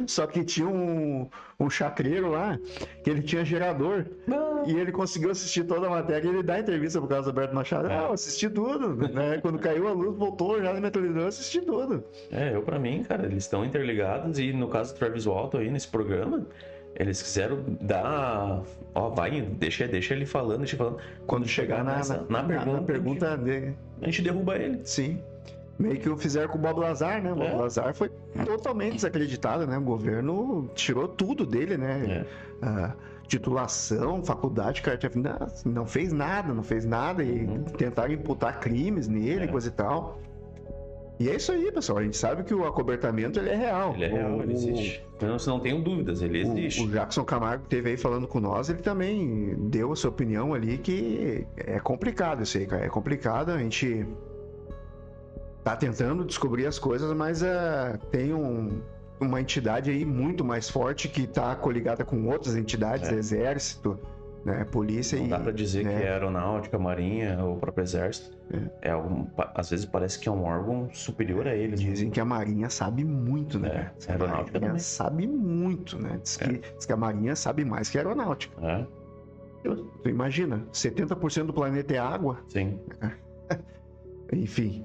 Só que tinha um chacreiro lá, que ele tinha gerador, e ele conseguiu assistir toda a matéria e ele dá entrevista pro caso do Alberto Machado. Eu assisti tudo, né? Quando caiu a luz, voltou já na minha televisão, eu assisti tudo. Pra mim, cara, eles estão interligados e no caso do Travis Walton aí, nesse programa, eles quiseram dar... deixa ele falando, Quando chegar na pergunta dele. A gente derruba ele. Sim. Meio que o fizeram com o Bob Lazar, né? O Bob Lazar foi totalmente desacreditado, né? O governo tirou tudo dele, né? Titulação, faculdade, carta, não fez nada e tentaram imputar crimes nele, coisa e tal. E é isso aí, pessoal. A gente sabe que o acobertamento ele é real. Ele é real, ele existe. Então, não tenho dúvidas, ele existe. O Jackson Camargo que esteve aí falando com nós, ele também deu a sua opinião ali que é complicado isso aí, cara. É complicado, a gente tá tentando descobrir as coisas, mas tem uma entidade aí muito mais forte que tá coligada com outras entidades, exército, né, polícia. Não dá pra dizer que é aeronáutica, marinha ou o próprio exército. Às vezes parece que é um órgão superior a eles. Dizem que a marinha sabe muito, né? A aeronáutica também sabe muito, né? Diz que a marinha sabe mais que a aeronáutica. Tu imagina, 70% do planeta é água. Sim. Enfim.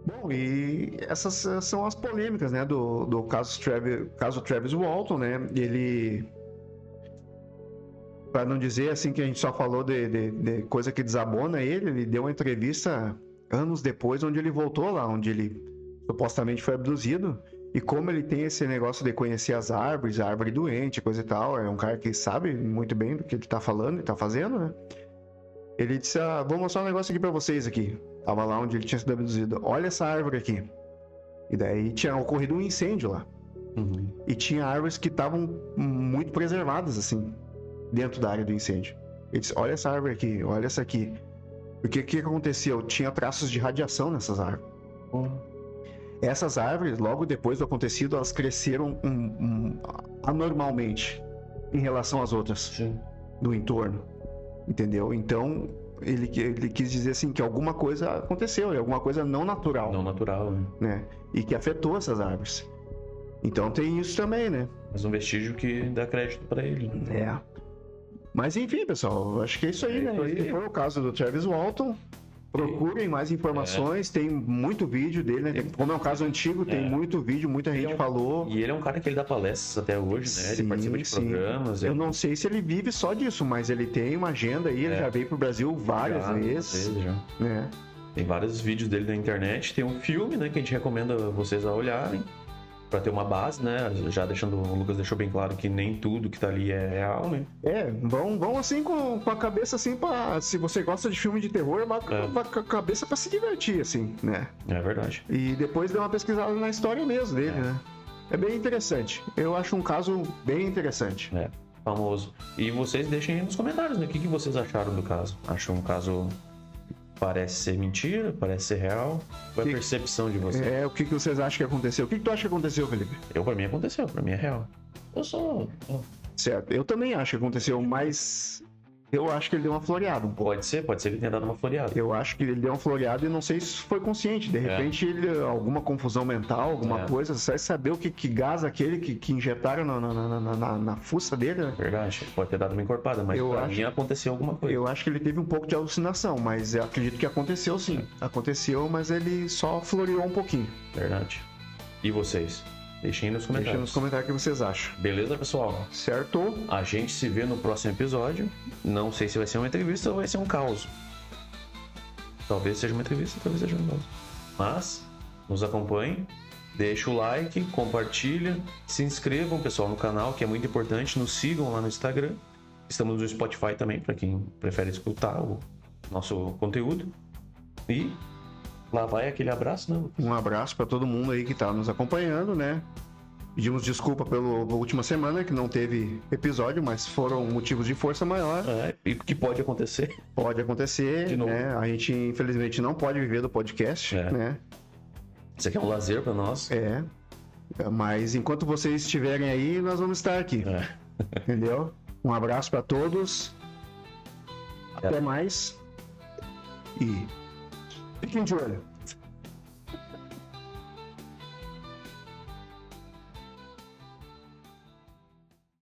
Bom, e essas são as polêmicas, né, do caso Travis Walton, né? Ele, para não dizer assim que a gente só falou de coisa que desabona ele deu uma entrevista anos depois, onde ele voltou lá, onde ele supostamente foi abduzido. E como ele tem esse negócio de conhecer as árvores, a árvore doente, coisa e tal, é um cara que sabe muito bem do que ele tá falando e tá fazendo, né? Ele disse, vou mostrar um negócio aqui pra vocês aqui. Tava lá onde ele tinha sido abduzido. Olha essa árvore aqui. E daí tinha ocorrido um incêndio lá. E tinha árvores que estavam muito preservadas, assim, dentro da área do incêndio. Ele disse, olha essa árvore aqui, olha essa aqui. O que aconteceu? Tinha traços de radiação nessas árvores. Essas árvores, logo depois do acontecido, elas cresceram anormalmente em relação às outras do entorno. Entendeu? Então, ele quis dizer assim que alguma coisa aconteceu, alguma coisa não natural. Não natural, né? E que afetou essas árvores. Então tem isso também, né? Mas um vestígio que dá crédito pra ele. Mas enfim, pessoal, acho que é isso aí, né? Esse foi o caso do Travis Walton. Procurem mais informações, tem muito vídeo dele, né? Como é um caso antigo, tem muito vídeo, muita gente falou. E ele é um cara que ele dá palestras até hoje, né? Ele participa de programas. Eu não sei se ele vive só disso, mas ele tem uma agenda aí, ele já veio pro Brasil várias vezes. Né? Tem vários vídeos dele na internet, tem um filme, né, que a gente recomenda vocês a olharem. Pra ter uma base, né? Já deixando, o Lucas deixou bem claro que nem tudo que tá ali é real, né? Vão assim com a cabeça assim pra... Se você gosta de filme de terror, vá com a cabeça pra se divertir, assim, né? É verdade. E depois dê uma pesquisada na história mesmo dele, né? É bem interessante. Eu acho um caso bem interessante. Famoso. E vocês deixem aí nos comentários, né? O que vocês acharam do caso? Acham um caso... Parece ser mentira, parece ser real. Qual é a percepção de vocês? O que vocês acham que aconteceu? O que tu acha que aconteceu, Felipe? Pra mim aconteceu, pra mim é real. Certo, eu também acho que aconteceu, mas eu acho que ele deu uma floreada um pouco. Pode ser que ele tenha dado uma floreada. Eu acho que ele deu uma floreada e não sei se foi consciente. De repente, alguma confusão mental, alguma coisa. Você vai saber o que gás aquele que injetaram na fuça dele, né? Verdade, pode ter dado uma encorpada, mas pra mim aconteceu alguma coisa. Eu acho que ele teve um pouco de alucinação, mas eu acredito que aconteceu sim. Aconteceu, mas ele só floreou um pouquinho. Verdade. E vocês? Deixem aí nos comentários. Deixem nos comentários o que vocês acham. Beleza, pessoal? Certo. A gente se vê no próximo episódio. Não sei se vai ser uma entrevista ou vai ser um caos. Talvez seja uma entrevista, talvez seja um caos. Mas, nos acompanhem. Deixa o like, compartilha. Se inscrevam, pessoal, no canal, que é muito importante. Nos sigam lá no Instagram. Estamos no Spotify também, para quem prefere escutar o nosso conteúdo. E... lá vai aquele abraço, né? Um abraço para todo mundo aí que tá nos acompanhando, né? Pedimos desculpa pela última semana que não teve episódio, mas foram motivos de força maior. E o que pode acontecer? Pode acontecer, De novo. né? A gente, infelizmente, não pode viver do podcast, né? Isso aqui é um lazer pra nós. Mas enquanto vocês estiverem aí, nós vamos estar aqui. Entendeu? Um abraço para todos. Até mais. E fiquem de olho.